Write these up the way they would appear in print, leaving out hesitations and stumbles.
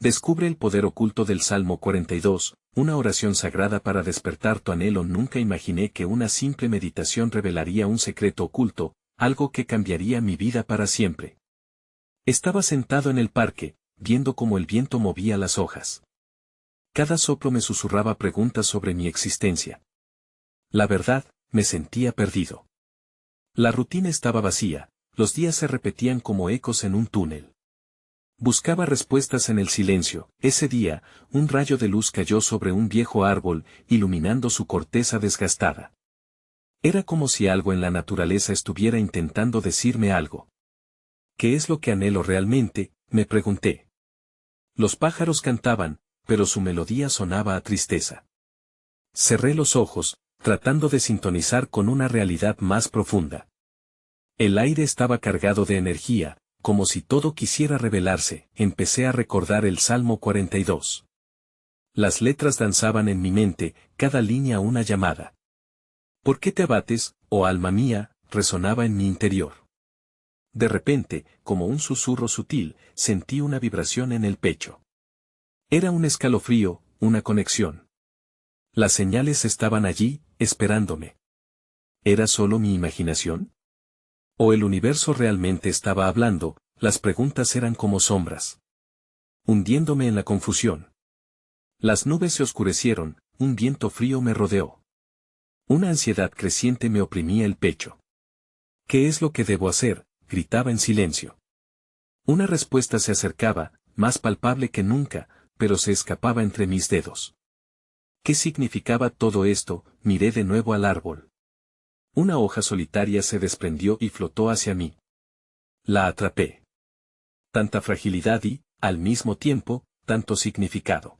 Descubre el poder oculto del Salmo 42, una oración sagrada para despertar tu anhelo. Nunca imaginé que una simple meditación revelaría un secreto oculto, algo que cambiaría mi vida para siempre. Estaba sentado en el parque, viendo cómo el viento movía las hojas. Cada soplo me susurraba preguntas sobre mi existencia. La verdad, me sentía perdido. La rutina estaba vacía, los días se repetían como ecos en un túnel. Buscaba respuestas en el silencio. Ese día, un rayo de luz cayó sobre un viejo árbol, iluminando su corteza desgastada. Era como si algo en la naturaleza estuviera intentando decirme algo. ¿Qué es lo que anhelo realmente?, me pregunté. Los pájaros cantaban, pero su melodía sonaba a tristeza. Cerré los ojos, tratando de sintonizar con una realidad más profunda. El aire estaba cargado de energía, como si todo quisiera revelarse. Empecé a recordar el Salmo 42. Las letras danzaban en mi mente, cada línea una llamada. ¿Por qué te abates, oh alma mía?, resonaba en mi interior. De repente, como un susurro sutil, sentí una vibración en el pecho. Era un escalofrío, una conexión. Las señales estaban allí, esperándome. ¿Era solo mi imaginación? ¿O el universo realmente estaba hablando? Las preguntas eran como sombras, hundiéndome en la confusión. Las nubes se oscurecieron, un viento frío me rodeó. Una ansiedad creciente me oprimía el pecho. ¿Qué es lo que debo hacer?, gritaba en silencio. Una respuesta se acercaba, más palpable que nunca, pero se escapaba entre mis dedos. ¿Qué significaba todo esto? Miré de nuevo al árbol. Una hoja solitaria se desprendió y flotó hacia mí. La atrapé. Tanta fragilidad y, al mismo tiempo, tanto significado.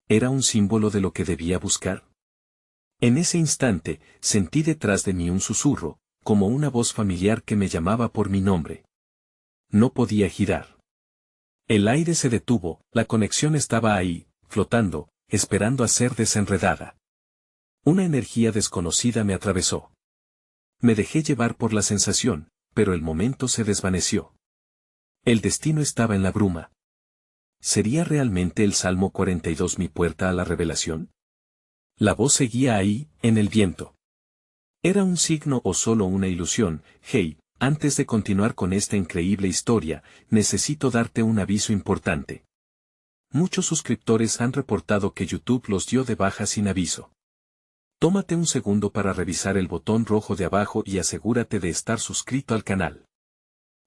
¿Era un símbolo de lo que debía buscar? En ese instante, sentí detrás de mí un susurro, como una voz familiar que me llamaba por mi nombre. No podía girar. El aire se detuvo, la conexión estaba ahí, flotando, esperando a ser desenredada. Una energía desconocida me atravesó. Me dejé llevar por la sensación, pero el momento se desvaneció. El destino estaba en la bruma. ¿Sería realmente el Salmo 42 mi puerta a la revelación? La voz seguía ahí, en el viento. ¿Era un signo o solo una ilusión? Hey, antes de continuar con esta increíble historia, necesito darte un aviso importante. Muchos suscriptores han reportado que YouTube los dio de baja sin aviso. Tómate un segundo para revisar el botón rojo de abajo y asegúrate de estar suscrito al canal.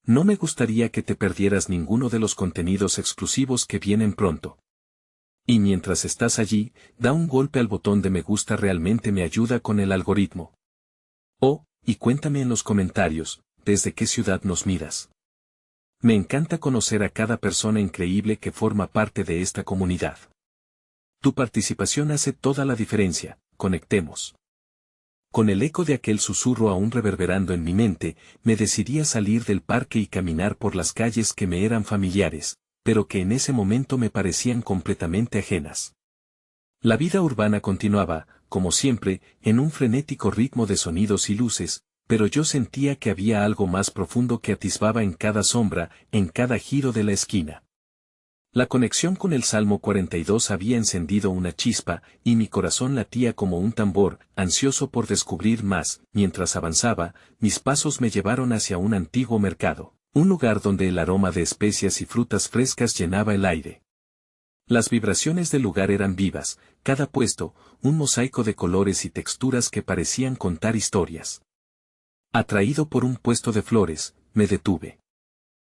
No me gustaría que te perdieras ninguno de los contenidos exclusivos que vienen pronto. Y mientras estás allí, da un golpe al botón de me gusta, realmente me ayuda con el algoritmo. Oh, y cuéntame en los comentarios, ¿desde qué ciudad nos miras? Me encanta conocer a cada persona increíble que forma parte de esta comunidad. Tu participación hace toda la diferencia. Conectemos. Con el eco de aquel susurro aún reverberando en mi mente, me decidí a salir del parque y caminar por las calles que me eran familiares, pero que en ese momento me parecían completamente ajenas. La vida urbana continuaba, como siempre, en un frenético ritmo de sonidos y luces, pero yo sentía que había algo más profundo que atisbaba en cada sombra, en cada giro de la esquina. La conexión con el Salmo 42 había encendido una chispa, y mi corazón latía como un tambor, ansioso por descubrir más. Mientras avanzaba, mis pasos me llevaron hacia un antiguo mercado, un lugar donde el aroma de especias y frutas frescas llenaba el aire. Las vibraciones del lugar eran vivas, cada puesto, un mosaico de colores y texturas que parecían contar historias. Atraído por un puesto de flores, me detuve.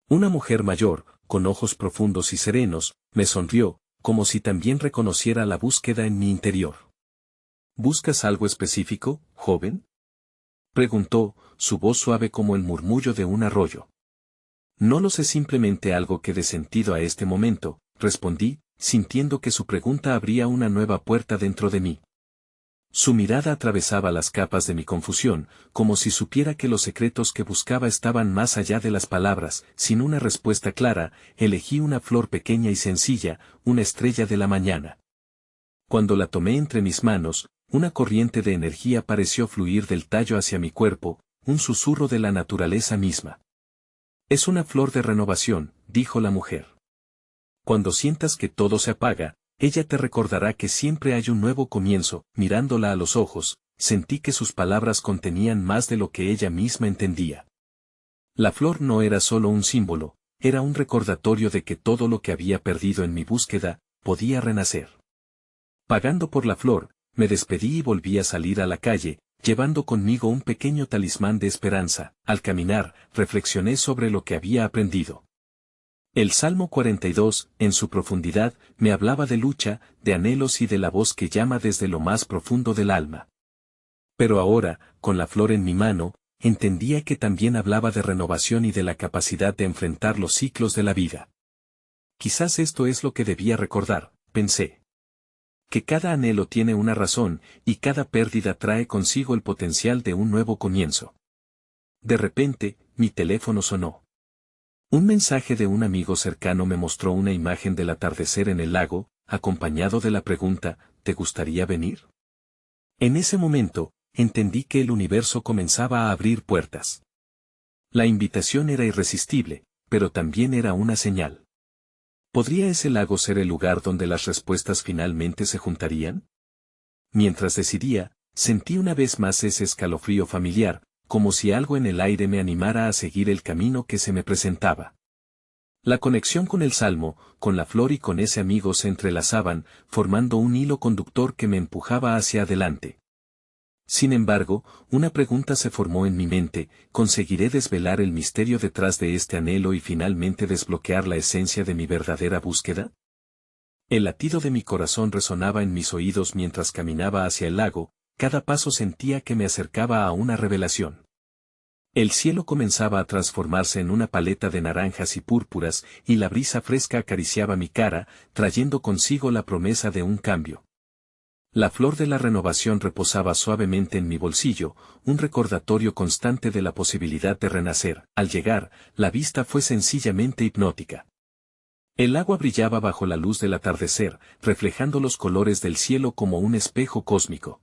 Una mujer mayor, con ojos profundos y serenos, me sonrió, como si también reconociera la búsqueda en mi interior. ¿Buscas algo específico, joven?, preguntó, su voz suave como el murmullo de un arroyo. No lo sé, simplemente algo que dé sentido a este momento, respondí, sintiendo que su pregunta abría una nueva puerta dentro de mí. Su mirada atravesaba las capas de mi confusión, como si supiera que los secretos que buscaba estaban más allá de las palabras. Sin una respuesta clara, elegí una flor pequeña y sencilla, una estrella de la mañana. Cuando la tomé entre mis manos, una corriente de energía pareció fluir del tallo hacia mi cuerpo, un susurro de la naturaleza misma. Es una flor de renovación, dijo la mujer. Cuando sientas que todo se apaga, ella te recordará que siempre hay un nuevo comienzo. Mirándola a los ojos, sentí que sus palabras contenían más de lo que ella misma entendía. La flor no era solo un símbolo, era un recordatorio de que todo lo que había perdido en mi búsqueda, podía renacer. Pagando por la flor, me despedí y volví a salir a la calle, llevando conmigo un pequeño talismán de esperanza. Al caminar, reflexioné sobre lo que había aprendido. El Salmo 42, en su profundidad, me hablaba de lucha, de anhelos y de la voz que llama desde lo más profundo del alma. Pero ahora, con la flor en mi mano, entendía que también hablaba de renovación y de la capacidad de enfrentar los ciclos de la vida. Quizás esto es lo que debía recordar, pensé. Que cada anhelo tiene una razón, y cada pérdida trae consigo el potencial de un nuevo comienzo. De repente, mi teléfono sonó. Un mensaje de un amigo cercano me mostró una imagen del atardecer en el lago, acompañado de la pregunta, ¿te gustaría venir? En ese momento, entendí que el universo comenzaba a abrir puertas. La invitación era irresistible, pero también era una señal. ¿Podría ese lago ser el lugar donde las respuestas finalmente se juntarían? Mientras decidía, sentí una vez más ese escalofrío familiar, como si algo en el aire me animara a seguir el camino que se me presentaba. La conexión con el salmo, con la flor y con ese amigo se entrelazaban, formando un hilo conductor que me empujaba hacia adelante. Sin embargo, una pregunta se formó en mi mente: ¿conseguiré desvelar el misterio detrás de este anhelo y finalmente desbloquear la esencia de mi verdadera búsqueda? El latido de mi corazón resonaba en mis oídos mientras caminaba hacia el lago, cada paso sentía que me acercaba a una revelación. El cielo comenzaba a transformarse en una paleta de naranjas y púrpuras, y la brisa fresca acariciaba mi cara, trayendo consigo la promesa de un cambio. La flor de la renovación reposaba suavemente en mi bolsillo, un recordatorio constante de la posibilidad de renacer. Al llegar, la vista fue sencillamente hipnótica. El agua brillaba bajo la luz del atardecer, reflejando los colores del cielo como un espejo cósmico.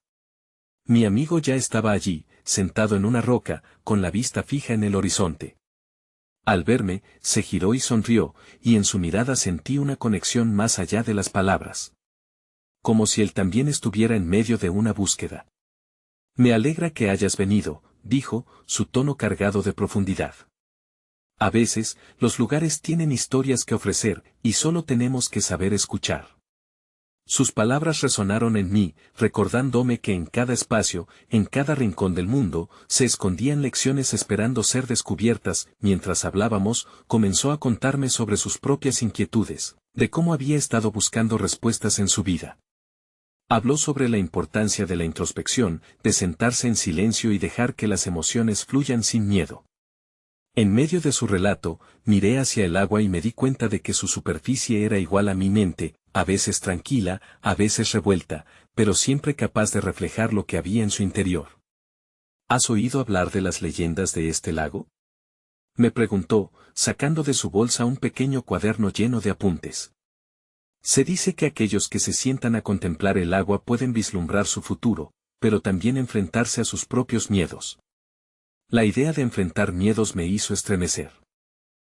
Mi amigo ya estaba allí, sentado en una roca, con la vista fija en el horizonte. Al verme, se giró y sonrió, y en su mirada sentí una conexión más allá de las palabras. Como si él también estuviera en medio de una búsqueda. Me alegra que hayas venido, dijo, su tono cargado de profundidad. A veces, los lugares tienen historias que ofrecer, y solo tenemos que saber escuchar. Sus palabras resonaron en mí, recordándome que en cada espacio, en cada rincón del mundo, se escondían lecciones esperando ser descubiertas. Mientras hablábamos, comenzó a contarme sobre sus propias inquietudes, de cómo había estado buscando respuestas en su vida. Habló sobre la importancia de la introspección, de sentarse en silencio y dejar que las emociones fluyan sin miedo. En medio de su relato, miré hacia el agua y me di cuenta de que su superficie era igual a mi mente, a veces tranquila, a veces revuelta, pero siempre capaz de reflejar lo que había en su interior. ¿Has oído hablar de las leyendas de este lago? Me preguntó, sacando de su bolsa un pequeño cuaderno lleno de apuntes. Se dice que aquellos que se sientan a contemplar el agua pueden vislumbrar su futuro, pero también enfrentarse a sus propios miedos. La idea de enfrentar miedos me hizo estremecer.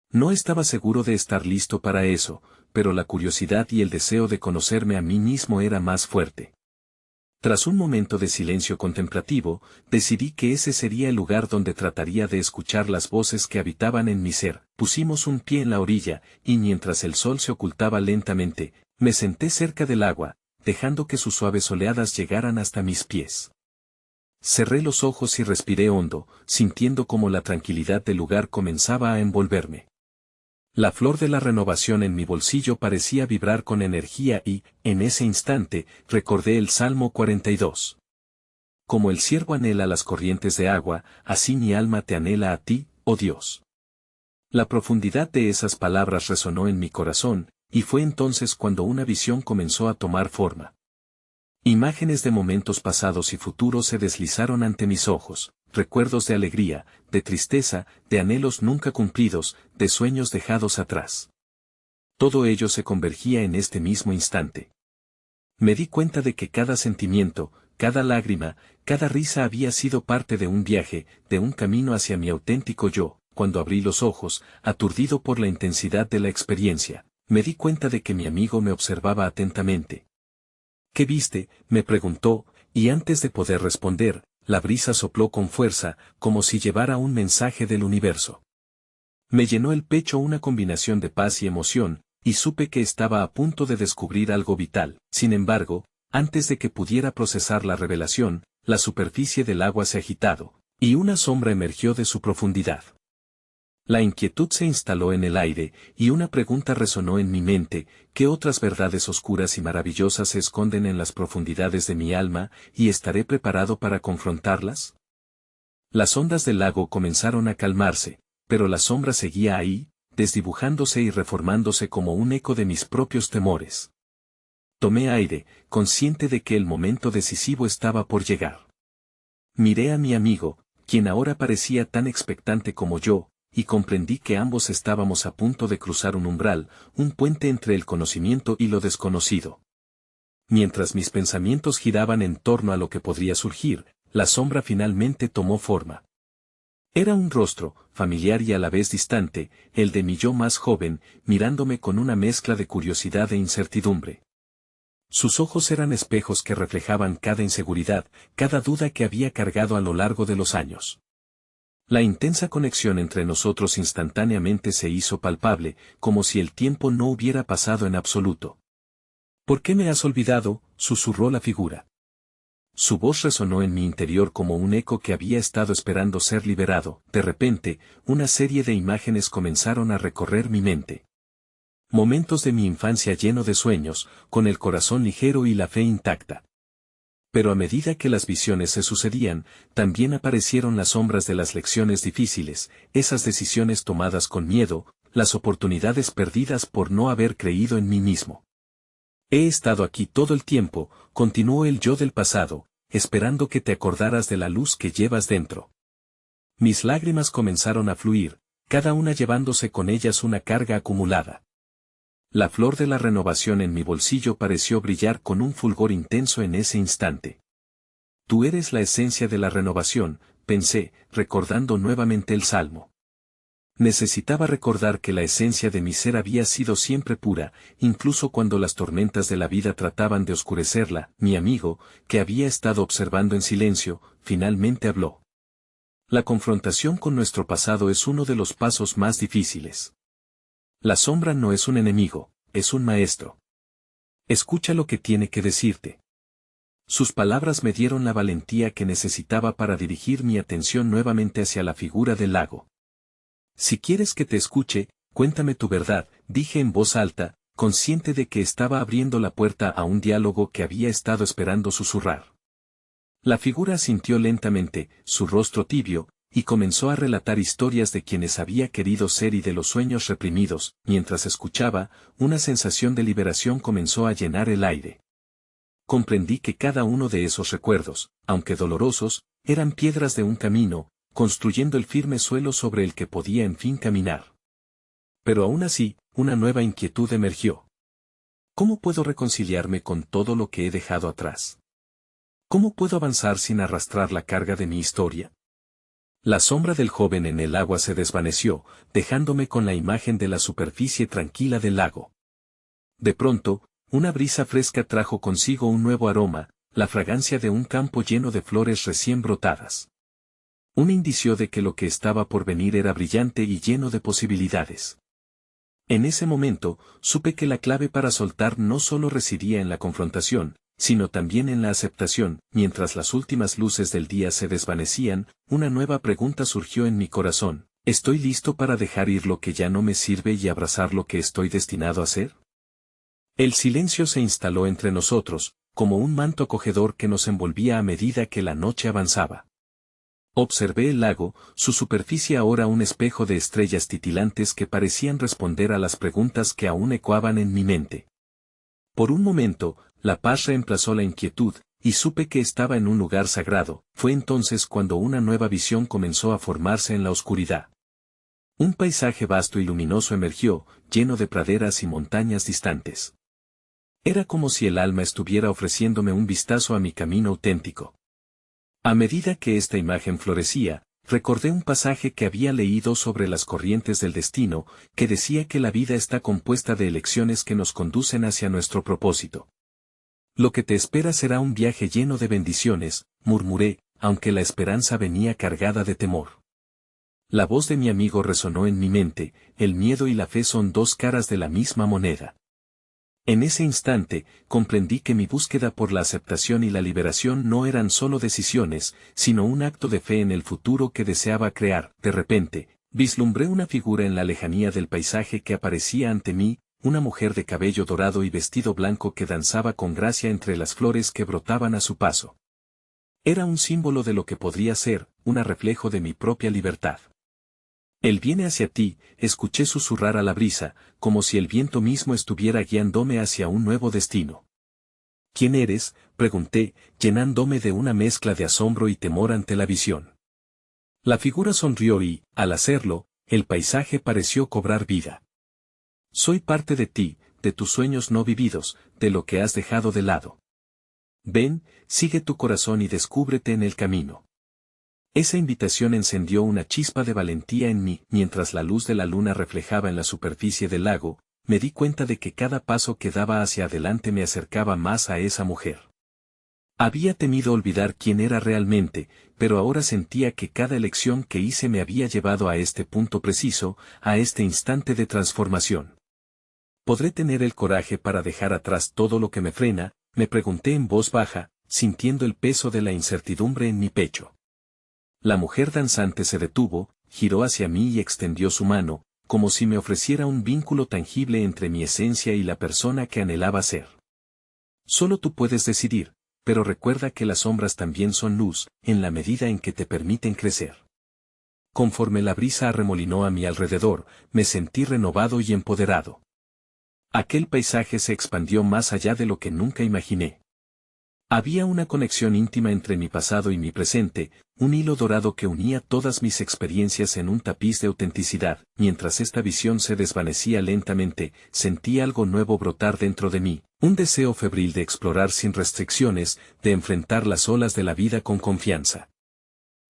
No estaba seguro de estar listo para eso, pero la curiosidad y el deseo de conocerme a mí mismo era más fuerte. Tras un momento de silencio contemplativo, decidí que ese sería el lugar donde trataría de escuchar las voces que habitaban en mi ser. Pusimos un pie en la orilla, y mientras el sol se ocultaba lentamente, me senté cerca del agua, dejando que sus suaves oleadas llegaran hasta mis pies. Cerré los ojos y respiré hondo, sintiendo cómo la tranquilidad del lugar comenzaba a envolverme. La flor de la renovación en mi bolsillo parecía vibrar con energía y, en ese instante, recordé el Salmo 42. Como el ciervo anhela las corrientes de agua, así mi alma te anhela a ti, oh Dios. La profundidad de esas palabras resonó en mi corazón, y fue entonces cuando una visión comenzó a tomar forma. Imágenes de momentos pasados y futuros se deslizaron ante mis ojos, recuerdos de alegría, de tristeza, de anhelos nunca cumplidos, de sueños dejados atrás. Todo ello se convergía en este mismo instante. Me di cuenta de que cada sentimiento, cada lágrima, cada risa había sido parte de un viaje, de un camino hacia mi auténtico yo. Cuando abrí los ojos, aturdido por la intensidad de la experiencia, me di cuenta de que mi amigo me observaba atentamente. ¿Qué viste?, me preguntó, y antes de poder responder, la brisa sopló con fuerza, como si llevara un mensaje del universo. Me llenó el pecho una combinación de paz y emoción, y supe que estaba a punto de descubrir algo vital. Sin embargo, antes de que pudiera procesar la revelación, la superficie del agua se agitó, y una sombra emergió de su profundidad. La inquietud se instaló en el aire, y una pregunta resonó en mi mente: ¿qué otras verdades oscuras y maravillosas se esconden en las profundidades de mi alma, y estaré preparado para confrontarlas? Las ondas del lago comenzaron a calmarse, pero la sombra seguía ahí, desdibujándose y reformándose como un eco de mis propios temores. Tomé aire, consciente de que el momento decisivo estaba por llegar. Miré a mi amigo, quien ahora parecía tan expectante como yo, y comprendí que ambos estábamos a punto de cruzar un umbral, un puente entre el conocimiento y lo desconocido. Mientras mis pensamientos giraban en torno a lo que podría surgir, la sombra finalmente tomó forma. Era un rostro, familiar y a la vez distante, el de mi yo más joven, mirándome con una mezcla de curiosidad e incertidumbre. Sus ojos eran espejos que reflejaban cada inseguridad, cada duda que había cargado a lo largo de los años. La intensa conexión entre nosotros instantáneamente se hizo palpable, como si el tiempo no hubiera pasado en absoluto. ¿Por qué me has olvidado?, susurró la figura. Su voz resonó en mi interior como un eco que había estado esperando ser liberado. De repente, una serie de imágenes comenzaron a recorrer mi mente. Momentos de mi infancia lleno de sueños, con el corazón ligero y la fe intacta. Pero a medida que las visiones se sucedían, también aparecieron las sombras de las lecciones difíciles, esas decisiones tomadas con miedo, las oportunidades perdidas por no haber creído en mí mismo. He estado aquí todo el tiempo, continuó el yo del pasado, esperando que te acordaras de la luz que llevas dentro. Mis lágrimas comenzaron a fluir, cada una llevándose con ellas una carga acumulada. La flor de la renovación en mi bolsillo pareció brillar con un fulgor intenso en ese instante. Tú eres la esencia de la renovación, pensé, recordando nuevamente el salmo. Necesitaba recordar que la esencia de mi ser había sido siempre pura, incluso cuando las tormentas de la vida trataban de oscurecerla. Mi amigo, que había estado observando en silencio, finalmente habló. La confrontación con nuestro pasado es uno de los pasos más difíciles. La sombra no es un enemigo, es un maestro. Escucha lo que tiene que decirte. Sus palabras me dieron la valentía que necesitaba para dirigir mi atención nuevamente hacia la figura del lago. Si quieres que te escuche, cuéntame tu verdad, dije en voz alta, consciente de que estaba abriendo la puerta a un diálogo que había estado esperando susurrar. La figura asintió lentamente, su rostro tibio, y comenzó a relatar historias de quienes había querido ser y de los sueños reprimidos. Mientras escuchaba, una sensación de liberación comenzó a llenar el aire. Comprendí que cada uno de esos recuerdos, aunque dolorosos, eran piedras de un camino, construyendo el firme suelo sobre el que podía en fin caminar. Pero aún así, una nueva inquietud emergió. ¿Cómo puedo reconciliarme con todo lo que he dejado atrás? ¿Cómo puedo avanzar sin arrastrar la carga de mi historia? La sombra del joven en el agua se desvaneció, dejándome con la imagen de la superficie tranquila del lago. De pronto, una brisa fresca trajo consigo un nuevo aroma, la fragancia de un campo lleno de flores recién brotadas. Un indicio de que lo que estaba por venir era brillante y lleno de posibilidades. En ese momento, supe que la clave para soltar no solo residía en la confrontación, sino también en la aceptación. Mientras las últimas luces del día se desvanecían, una nueva pregunta surgió en mi corazón: ¿estoy listo para dejar ir lo que ya no me sirve y abrazar lo que estoy destinado a ser? El silencio se instaló entre nosotros, como un manto acogedor que nos envolvía a medida que la noche avanzaba. Observé el lago, su superficie ahora un espejo de estrellas titilantes que parecían responder a las preguntas que aún ecoaban en mi mente. Por un momento, la paz reemplazó la inquietud, y supe que estaba en un lugar sagrado. Fue entonces cuando una nueva visión comenzó a formarse en la oscuridad. Un paisaje vasto y luminoso emergió, lleno de praderas y montañas distantes. Era como si el alma estuviera ofreciéndome un vistazo a mi camino auténtico. A medida que esta imagen florecía, recordé un pasaje que había leído sobre las corrientes del destino, que decía que la vida está compuesta de elecciones que nos conducen hacia nuestro propósito. Lo que te espera será un viaje lleno de bendiciones, murmuré, aunque la esperanza venía cargada de temor. La voz de mi amigo resonó en mi mente, el miedo y la fe son dos caras de la misma moneda. En ese instante, comprendí que mi búsqueda por la aceptación y la liberación no eran solo decisiones, sino un acto de fe en el futuro que deseaba crear. De repente, vislumbré una figura en la lejanía del paisaje que aparecía ante mí, una mujer de cabello dorado y vestido blanco que danzaba con gracia entre las flores que brotaban a su paso. Era un símbolo de lo que podría ser, un reflejo de mi propia libertad. Él viene hacia ti, escuché susurrar a la brisa, como si el viento mismo estuviera guiándome hacia un nuevo destino. ¿Quién eres?, pregunté, llenándome de una mezcla de asombro y temor ante la visión. La figura sonrió y, al hacerlo, el paisaje pareció cobrar vida. Soy parte de ti, de tus sueños no vividos, de lo que has dejado de lado. Ven, sigue tu corazón y descúbrete en el camino. Esa invitación encendió una chispa de valentía en mí. Mientras la luz de la luna reflejaba en la superficie del lago, me di cuenta de que cada paso que daba hacia adelante me acercaba más a esa mujer. Había temido olvidar quién era realmente, pero ahora sentía que cada elección que hice me había llevado a este punto preciso, a este instante de transformación. ¿Podré tener el coraje para dejar atrás todo lo que me frena?, me pregunté en voz baja, sintiendo el peso de la incertidumbre en mi pecho. La mujer danzante se detuvo, giró hacia mí y extendió su mano, como si me ofreciera un vínculo tangible entre mi esencia y la persona que anhelaba ser. Solo tú puedes decidir, pero recuerda que las sombras también son luz, en la medida en que te permiten crecer. Conforme la brisa arremolinó a mi alrededor, me sentí renovado y empoderado. Aquel paisaje se expandió más allá de lo que nunca imaginé. Había una conexión íntima entre mi pasado y mi presente, un hilo dorado que unía todas mis experiencias en un tapiz de autenticidad. Mientras esta visión se desvanecía lentamente, sentí algo nuevo brotar dentro de mí, un deseo febril de explorar sin restricciones, de enfrentar las olas de la vida con confianza.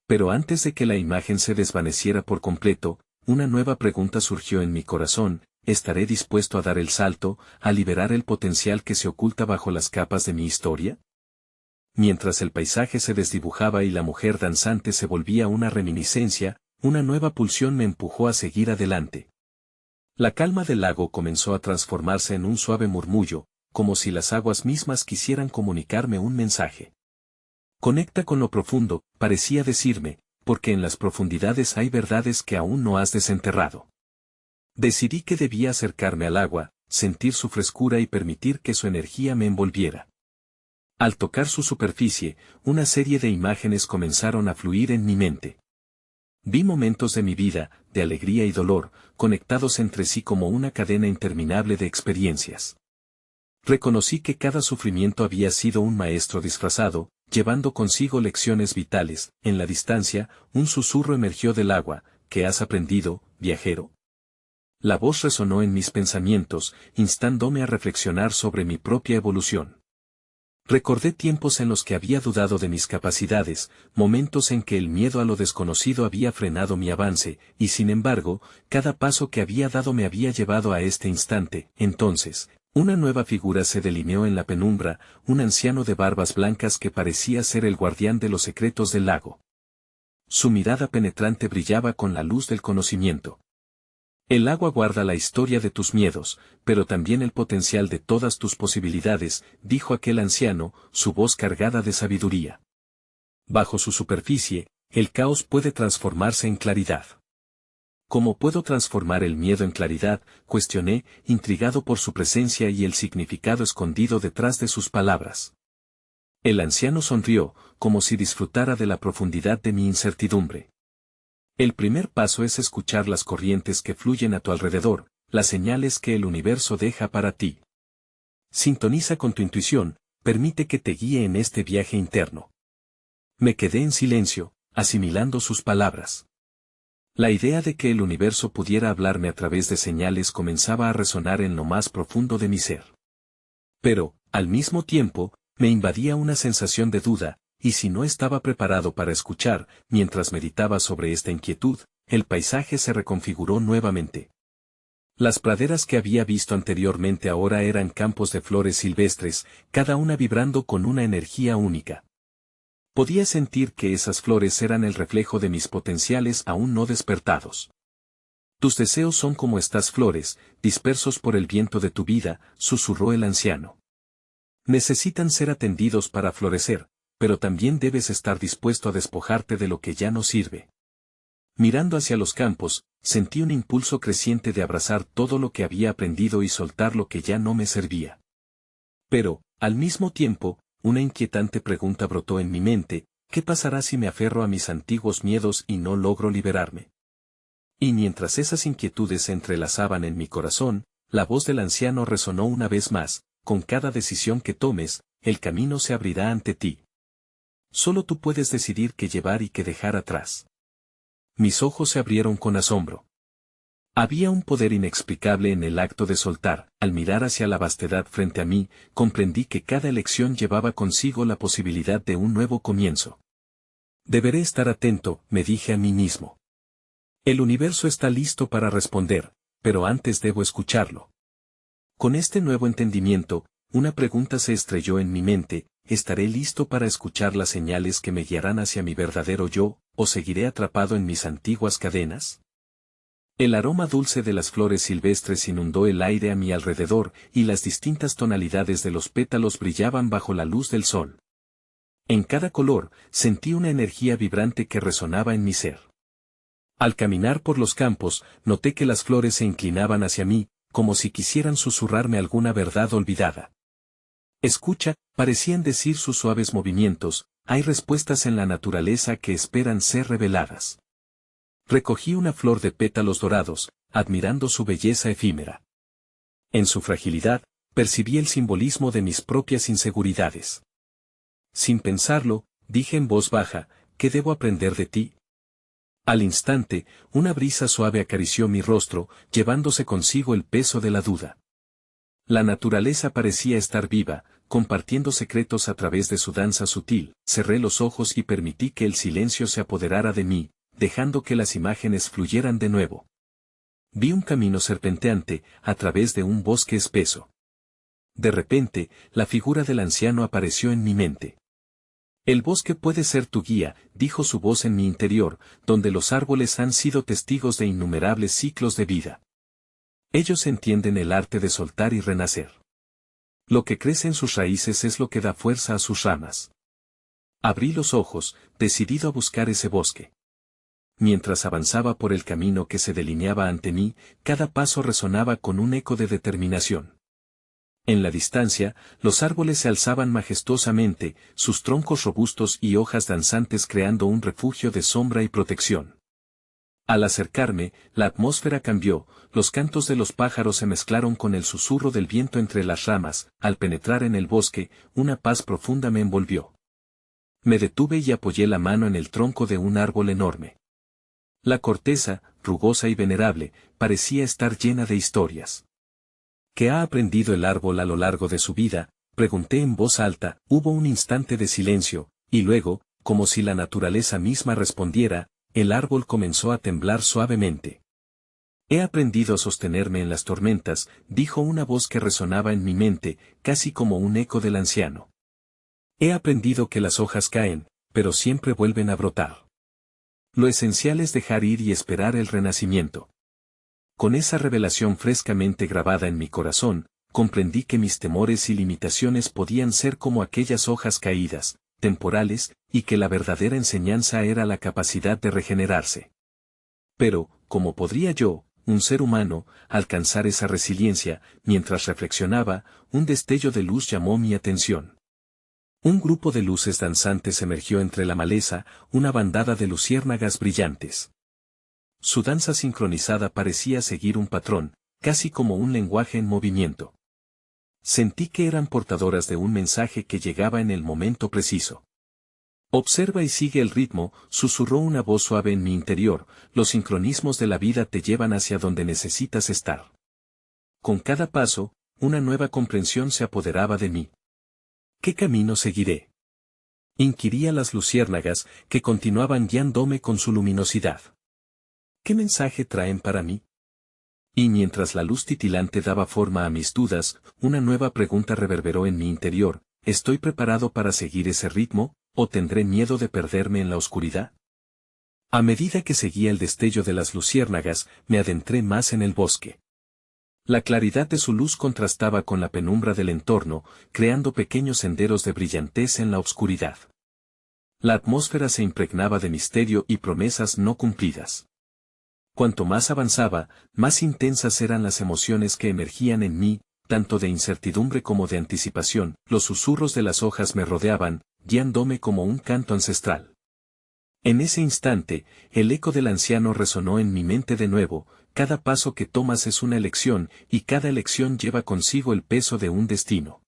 Pero antes de que la imagen se desvaneciera por completo, una nueva pregunta surgió en mi corazón: ¿estaré dispuesto a dar el salto, a liberar el potencial que se oculta bajo las capas de mi historia? Mientras el paisaje se desdibujaba y la mujer danzante se volvía una reminiscencia, una nueva pulsión me empujó a seguir adelante. La calma del lago comenzó a transformarse en un suave murmullo, como si las aguas mismas quisieran comunicarme un mensaje. Conecta con lo profundo, parecía decirme, porque en las profundidades hay verdades que aún no has desenterrado. Decidí que debía acercarme al agua, sentir su frescura y permitir que su energía me envolviera. Al tocar su superficie, una serie de imágenes comenzaron a fluir en mi mente. Vi momentos de mi vida, de alegría y dolor, conectados entre sí como una cadena interminable de experiencias. Reconocí que cada sufrimiento había sido un maestro disfrazado, llevando consigo lecciones vitales. En la distancia, un susurro emergió del agua: ¿qué has aprendido, viajero? La voz resonó en mis pensamientos, instándome a reflexionar sobre mi propia evolución. Recordé tiempos en los que había dudado de mis capacidades, momentos en que el miedo a lo desconocido había frenado mi avance, y sin embargo, cada paso que había dado me había llevado a este instante. Entonces, una nueva figura se delineó en la penumbra, un anciano de barbas blancas que parecía ser el guardián de los secretos del lago. Su mirada penetrante brillaba con la luz del conocimiento. El agua guarda la historia de tus miedos, pero también el potencial de todas tus posibilidades, dijo aquel anciano, su voz cargada de sabiduría. Bajo su superficie, el caos puede transformarse en claridad. ¿Cómo puedo transformar el miedo en claridad?, cuestioné, intrigado por su presencia y el significado escondido detrás de sus palabras. El anciano sonrió, como si disfrutara de la profundidad de mi incertidumbre. El primer paso es escuchar las corrientes que fluyen a tu alrededor, las señales que el universo deja para ti. Sintoniza con tu intuición, permite que te guíe en este viaje interno. Me quedé en silencio, asimilando sus palabras. La idea de que el universo pudiera hablarme a través de señales comenzaba a resonar en lo más profundo de mi ser. Pero, al mismo tiempo, me invadía una sensación de duda, y si no estaba preparado para escuchar, mientras meditaba sobre esta inquietud, el paisaje se reconfiguró nuevamente. Las praderas que había visto anteriormente ahora eran campos de flores silvestres, cada una vibrando con una energía única. Podía sentir que esas flores eran el reflejo de mis potenciales aún no despertados. Tus deseos son como estas flores, dispersos por el viento de tu vida, susurró el anciano. Necesitan ser atendidos para florecer, pero también debes estar dispuesto a despojarte de lo que ya no sirve. Mirando hacia los campos, sentí un impulso creciente de abrazar todo lo que había aprendido y soltar lo que ya no me servía. Pero, al mismo tiempo, una inquietante pregunta brotó en mi mente: ¿qué pasará si me aferro a mis antiguos miedos y no logro liberarme? Y mientras esas inquietudes se entrelazaban en mi corazón, la voz del anciano resonó una vez más: con cada decisión que tomes, el camino se abrirá ante ti. Solo tú puedes decidir qué llevar y qué dejar atrás. Mis ojos se abrieron con asombro. Había un poder inexplicable en el acto de soltar. Al mirar hacia la vastedad frente a mí, comprendí que cada elección llevaba consigo la posibilidad de un nuevo comienzo. Deberé estar atento, me dije a mí mismo. El universo está listo para responder, pero antes debo escucharlo. Con este nuevo entendimiento, una pregunta se estrelló en mi mente: ¿estaré listo para escuchar las señales que me guiarán hacia mi verdadero yo, o seguiré atrapado en mis antiguas cadenas? El aroma dulce de las flores silvestres inundó el aire a mi alrededor, y las distintas tonalidades de los pétalos brillaban bajo la luz del sol. En cada color, sentí una energía vibrante que resonaba en mi ser. Al caminar por los campos, noté que las flores se inclinaban hacia mí, como si quisieran susurrarme alguna verdad olvidada. Escucha, parecían decir sus suaves movimientos, hay respuestas en la naturaleza que esperan ser reveladas. Recogí una flor de pétalos dorados, admirando su belleza efímera. En su fragilidad, percibí el simbolismo de mis propias inseguridades. Sin pensarlo, dije en voz baja: ¿qué debo aprender de ti? Al instante, una brisa suave acarició mi rostro, llevándose consigo el peso de la duda. La naturaleza parecía estar viva, compartiendo secretos a través de su danza sutil. Cerré los ojos y permití que el silencio se apoderara de mí, dejando que las imágenes fluyeran de nuevo. Vi un camino serpenteante, a través de un bosque espeso. De repente, la figura del anciano apareció en mi mente. El bosque puede ser tu guía, dijo su voz en mi interior, donde los árboles han sido testigos de innumerables ciclos de vida. Ellos entienden el arte de soltar y renacer. Lo que crece en sus raíces es lo que da fuerza a sus ramas. Abrí los ojos, decidido a buscar ese bosque. Mientras avanzaba por el camino que se delineaba ante mí, cada paso resonaba con un eco de determinación. En la distancia, los árboles se alzaban majestuosamente, sus troncos robustos y hojas danzantes creando un refugio de sombra y protección. Al acercarme, la atmósfera cambió, los cantos de los pájaros se mezclaron con el susurro del viento entre las ramas. Al penetrar en el bosque, una paz profunda me envolvió. Me detuve y apoyé la mano en el tronco de un árbol enorme. La corteza, rugosa y venerable, parecía estar llena de historias. ¿Qué ha aprendido el árbol a lo largo de su vida?, pregunté en voz alta. Hubo un instante de silencio, y luego, como si la naturaleza misma respondiera, el árbol comenzó a temblar suavemente. He aprendido a sostenerme en las tormentas, dijo una voz que resonaba en mi mente, casi como un eco del anciano. He aprendido que las hojas caen, pero siempre vuelven a brotar. Lo esencial es dejar ir y esperar el renacimiento. Con esa revelación frescamente grabada en mi corazón, comprendí que mis temores y limitaciones podían ser como aquellas hojas caídas, temporales, y que la verdadera enseñanza era la capacidad de regenerarse. Pero, ¿cómo podría yo, un ser humano, alcanzar esa resiliencia? Mientras reflexionaba, un destello de luz llamó mi atención. Un grupo de luces danzantes emergió entre la maleza, una bandada de luciérnagas brillantes. Su danza sincronizada parecía seguir un patrón, casi como un lenguaje en movimiento. Sentí que eran portadoras de un mensaje que llegaba en el momento preciso. Observa y sigue el ritmo, susurró una voz suave en mi interior, los sincronismos de la vida te llevan hacia donde necesitas estar. Con cada paso, una nueva comprensión se apoderaba de mí. ¿Qué camino seguiré? Inquirí a las luciérnagas, que continuaban guiándome con su luminosidad. ¿Qué mensaje traen para mí? Y mientras la luz titilante daba forma a mis dudas, una nueva pregunta reverberó en mi interior: ¿estoy preparado para seguir ese ritmo, o tendré miedo de perderme en la oscuridad? A medida que seguía el destello de las luciérnagas, me adentré más en el bosque. La claridad de su luz contrastaba con la penumbra del entorno, creando pequeños senderos de brillantez en la oscuridad. La atmósfera se impregnaba de misterio y promesas no cumplidas. Cuanto más avanzaba, más intensas eran las emociones que emergían en mí, tanto de incertidumbre como de anticipación. Los susurros de las hojas me rodeaban, guiándome como un canto ancestral. En ese instante, el eco del anciano resonó en mi mente de nuevo: cada paso que tomas es una elección, y cada elección lleva consigo el peso de un destino.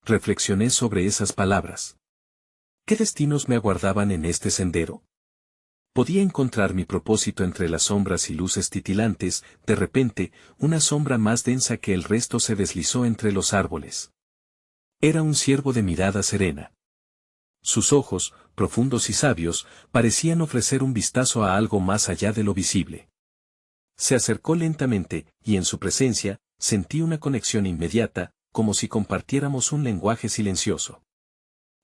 Reflexioné sobre esas palabras. ¿Qué destinos me aguardaban en este sendero? Podía encontrar mi propósito entre las sombras y luces titilantes. De repente, una sombra más densa que el resto se deslizó entre los árboles. Era un ciervo de mirada serena. Sus ojos, profundos y sabios, parecían ofrecer un vistazo a algo más allá de lo visible. Se acercó lentamente, y en su presencia, sentí una conexión inmediata, como si compartiéramos un lenguaje silencioso.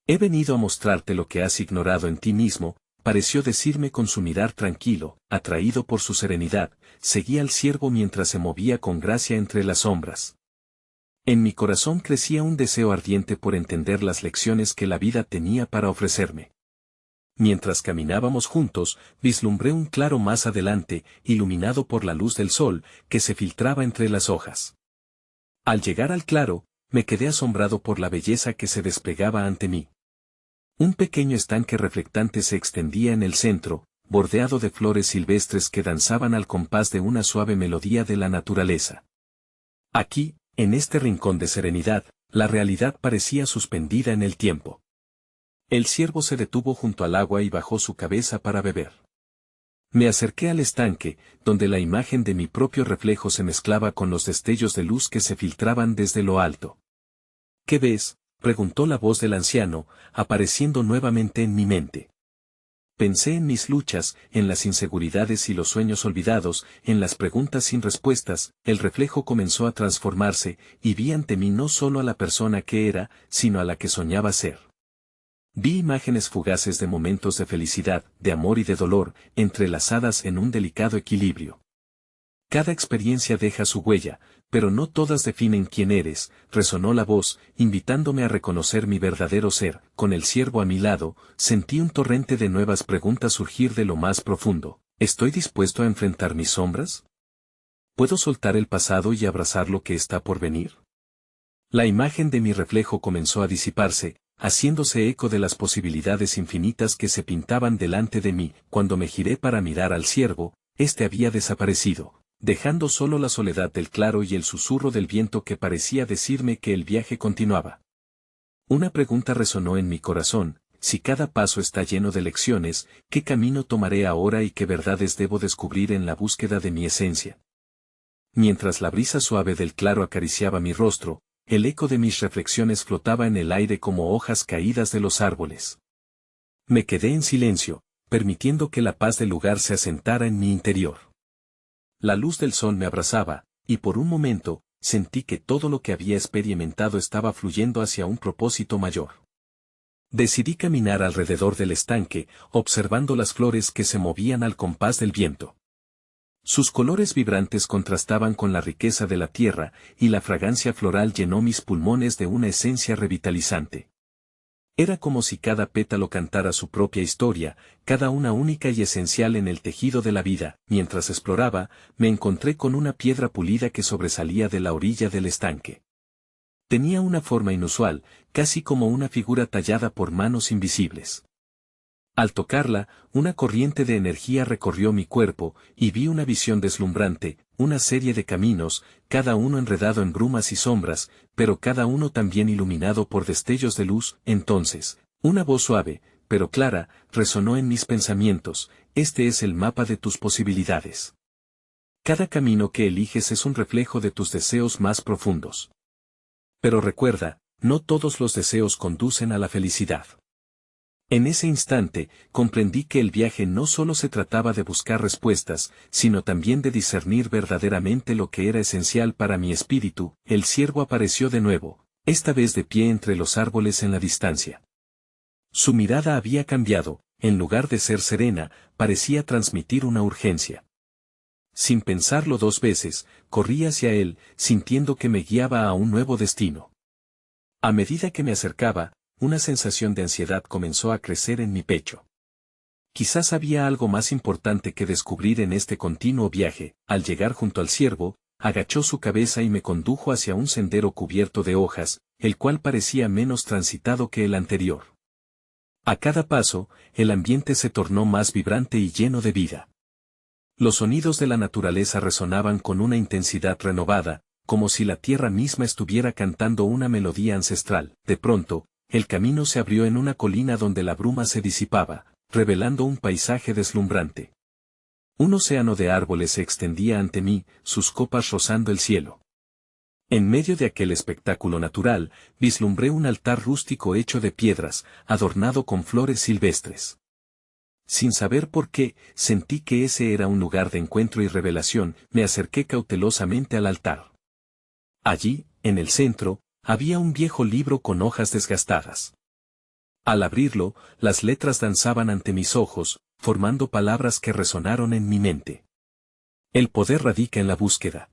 He venido a mostrarte lo que has ignorado en ti mismo, pareció decirme con su mirar tranquilo. Atraído por su serenidad, seguí al ciervo mientras se movía con gracia entre las sombras. En mi corazón crecía un deseo ardiente por entender las lecciones que la vida tenía para ofrecerme. Mientras caminábamos juntos, vislumbré un claro más adelante, iluminado por la luz del sol, que se filtraba entre las hojas. Al llegar al claro, me quedé asombrado por la belleza que se desplegaba ante mí. Un pequeño estanque reflectante se extendía en el centro, bordeado de flores silvestres que danzaban al compás de una suave melodía de la naturaleza. Aquí, en este rincón de serenidad, la realidad parecía suspendida en el tiempo. El ciervo se detuvo junto al agua y bajó su cabeza para beber. Me acerqué al estanque, donde la imagen de mi propio reflejo se mezclaba con los destellos de luz que se filtraban desde lo alto. ¿Qué ves?, preguntó la voz del anciano, apareciendo nuevamente en mi mente. Pensé en mis luchas, en las inseguridades y los sueños olvidados, en las preguntas sin respuestas. El reflejo comenzó a transformarse, y vi ante mí no solo a la persona que era, sino a la que soñaba ser. Vi imágenes fugaces de momentos de felicidad, de amor y de dolor, entrelazadas en un delicado equilibrio. Cada experiencia deja su huella, pero no todas definen quién eres, resonó la voz, invitándome a reconocer mi verdadero ser. Con el ciervo a mi lado, sentí un torrente de nuevas preguntas surgir de lo más profundo. ¿Estoy dispuesto a enfrentar mis sombras? ¿Puedo soltar el pasado y abrazar lo que está por venir? La imagen de mi reflejo comenzó a disiparse, haciéndose eco de las posibilidades infinitas que se pintaban delante de mí. Cuando me giré para mirar al ciervo, este había desaparecido, dejando solo la soledad del claro y el susurro del viento que parecía decirme que el viaje continuaba. Una pregunta resonó en mi corazón: si cada paso está lleno de lecciones, ¿qué camino tomaré ahora y qué verdades debo descubrir en la búsqueda de mi esencia? Mientras la brisa suave del claro acariciaba mi rostro, el eco de mis reflexiones flotaba en el aire como hojas caídas de los árboles. Me quedé en silencio, permitiendo que la paz del lugar se asentara en mi interior. La luz del sol me abrazaba, y por un momento, sentí que todo lo que había experimentado estaba fluyendo hacia un propósito mayor. Decidí caminar alrededor del estanque, observando las flores que se movían al compás del viento. Sus colores vibrantes contrastaban con la riqueza de la tierra, y la fragancia floral llenó mis pulmones de una esencia revitalizante. Era como si cada pétalo cantara su propia historia, cada una única y esencial en el tejido de la vida. Mientras exploraba, me encontré con una piedra pulida que sobresalía de la orilla del estanque. Tenía una forma inusual, casi como una figura tallada por manos invisibles. Al tocarla, una corriente de energía recorrió mi cuerpo, y vi una visión deslumbrante, una serie de caminos, cada uno enredado en brumas y sombras, pero cada uno también iluminado por destellos de luz. Entonces, una voz suave, pero clara, resonó en mis pensamientos: este es el mapa de tus posibilidades. Cada camino que eliges es un reflejo de tus deseos más profundos. Pero recuerda, no todos los deseos conducen a la felicidad. En ese instante, comprendí que el viaje no solo se trataba de buscar respuestas, sino también de discernir verdaderamente lo que era esencial para mi espíritu. El ciervo apareció de nuevo, esta vez de pie entre los árboles en la distancia. Su mirada había cambiado, en lugar de ser serena, parecía transmitir una urgencia. Sin pensarlo dos veces, corrí hacia él, sintiendo que me guiaba a un nuevo destino. A medida que me acercaba, una sensación de ansiedad comenzó a crecer en mi pecho. Quizás había algo más importante que descubrir en este continuo viaje. Al llegar junto al ciervo, agachó su cabeza y me condujo hacia un sendero cubierto de hojas, el cual parecía menos transitado que el anterior. A cada paso, el ambiente se tornó más vibrante y lleno de vida. Los sonidos de la naturaleza resonaban con una intensidad renovada, como si la tierra misma estuviera cantando una melodía ancestral. De pronto, el camino se abrió en una colina donde la bruma se disipaba, revelando un paisaje deslumbrante. Un océano de árboles se extendía ante mí, sus copas rozando el cielo. En medio de aquel espectáculo natural, vislumbré un altar rústico hecho de piedras, adornado con flores silvestres. Sin saber por qué, sentí que ese era un lugar de encuentro y revelación. Me acerqué cautelosamente al altar. Allí, en el centro, había un viejo libro con hojas desgastadas. Al abrirlo, las letras danzaban ante mis ojos, formando palabras que resonaron en mi mente. El poder radica en la búsqueda.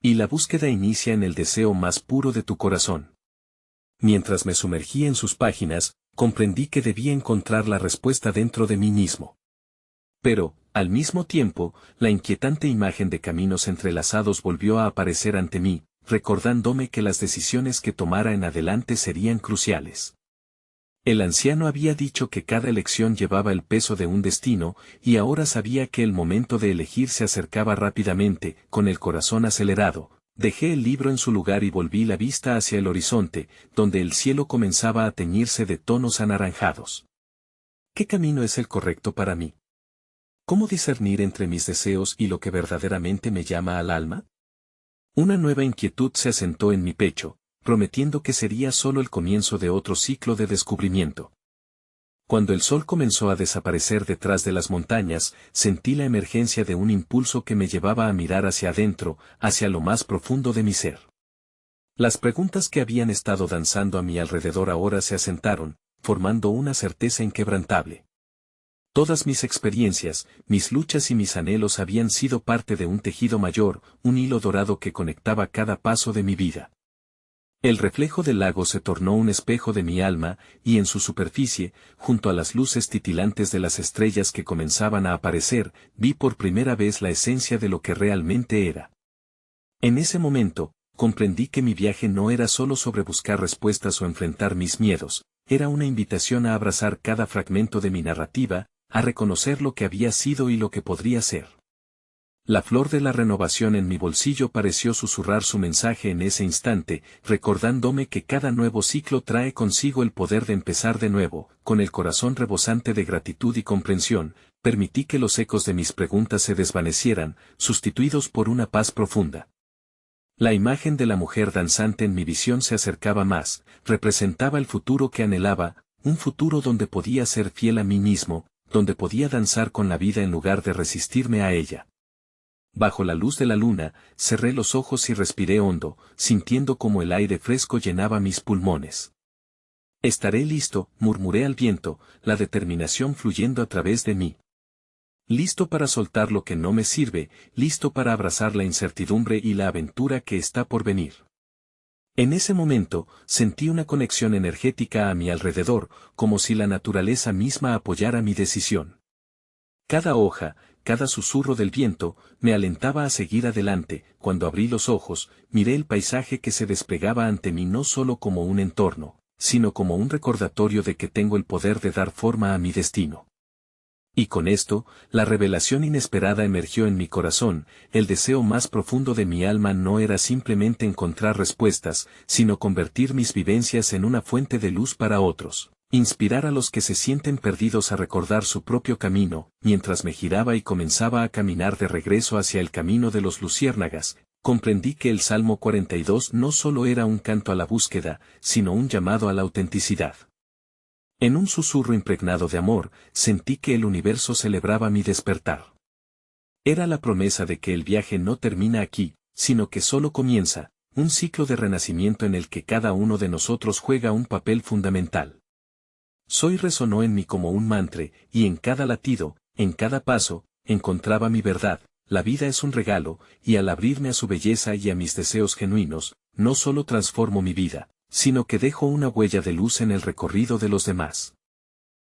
Y la búsqueda inicia en el deseo más puro de tu corazón. Mientras me sumergí en sus páginas, comprendí que debía encontrar la respuesta dentro de mí mismo. Pero, al mismo tiempo, la inquietante imagen de caminos entrelazados volvió a aparecer ante mí, recordándome que las decisiones que tomara en adelante serían cruciales. El anciano había dicho que cada elección llevaba el peso de un destino, y ahora sabía que el momento de elegir se acercaba rápidamente. Con el corazón acelerado, dejé el libro en su lugar y volví la vista hacia el horizonte, donde el cielo comenzaba a teñirse de tonos anaranjados. ¿Qué camino es el correcto para mí? ¿Cómo discernir entre mis deseos y lo que verdaderamente me llama al alma? Una nueva inquietud se asentó en mi pecho, prometiendo que sería solo el comienzo de otro ciclo de descubrimiento. Cuando el sol comenzó a desaparecer detrás de las montañas, sentí la emergencia de un impulso que me llevaba a mirar hacia adentro, hacia lo más profundo de mi ser. Las preguntas que habían estado danzando a mi alrededor ahora se asentaron, formando una certeza inquebrantable. Todas mis experiencias, mis luchas y mis anhelos habían sido parte de un tejido mayor, un hilo dorado que conectaba cada paso de mi vida. El reflejo del lago se tornó un espejo de mi alma, y en su superficie, junto a las luces titilantes de las estrellas que comenzaban a aparecer, vi por primera vez la esencia de lo que realmente era. En ese momento, comprendí que mi viaje no era solo sobre buscar respuestas o enfrentar mis miedos, era una invitación a abrazar cada fragmento de mi narrativa, a reconocer lo que había sido y lo que podría ser. La flor de la renovación en mi bolsillo pareció susurrar su mensaje en ese instante, recordándome que cada nuevo ciclo trae consigo el poder de empezar de nuevo. Con el corazón rebosante de gratitud y comprensión, permití que los ecos de mis preguntas se desvanecieran, sustituidos por una paz profunda. La imagen de la mujer danzante en mi visión se acercaba más, representaba el futuro que anhelaba, un futuro donde podía ser fiel a mí mismo, donde podía danzar con la vida en lugar de resistirme a ella. Bajo la luz de la luna, cerré los ojos y respiré hondo, sintiendo como el aire fresco llenaba mis pulmones. Estaré listo, murmuré al viento, la determinación fluyendo a través de mí. Listo para soltar lo que no me sirve, listo para abrazar la incertidumbre y la aventura que está por venir. En ese momento, sentí una conexión energética a mi alrededor, como si la naturaleza misma apoyara mi decisión. Cada hoja, cada susurro del viento, me alentaba a seguir adelante. Cuando abrí los ojos, miré el paisaje que se desplegaba ante mí no solo como un entorno, sino como un recordatorio de que tengo el poder de dar forma a mi destino. Y con esto, la revelación inesperada emergió en mi corazón. El deseo más profundo de mi alma no era simplemente encontrar respuestas, sino convertir mis vivencias en una fuente de luz para otros. Inspirar a los que se sienten perdidos a recordar su propio camino. Mientras me giraba y comenzaba a caminar de regreso hacia el camino de los luciérnagas, comprendí que el Salmo 42 no solo era un canto a la búsqueda, sino un llamado a la autenticidad. En un susurro impregnado de amor, sentí que el universo celebraba mi despertar. Era la promesa de que el viaje no termina aquí, sino que solo comienza, un ciclo de renacimiento en el que cada uno de nosotros juega un papel fundamental. Soy resonó en mí como un mantra, y en cada latido, en cada paso, encontraba mi verdad. La vida es un regalo, y al abrirme a su belleza y a mis deseos genuinos, no solo transformo mi vida, sino que dejo una huella de luz en el recorrido de los demás.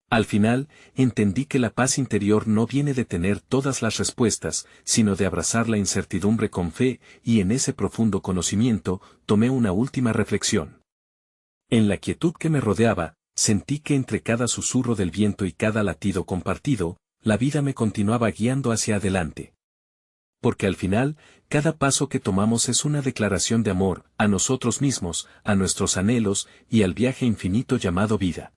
Al final, entendí que la paz interior no viene de tener todas las respuestas, sino de abrazar la incertidumbre con fe, y en ese profundo conocimiento, tomé una última reflexión. En la quietud que me rodeaba, sentí que entre cada susurro del viento y cada latido compartido, la vida me continuaba guiando hacia adelante. Porque al final, cada paso que tomamos es una declaración de amor, a nosotros mismos, a nuestros anhelos, y al viaje infinito llamado vida.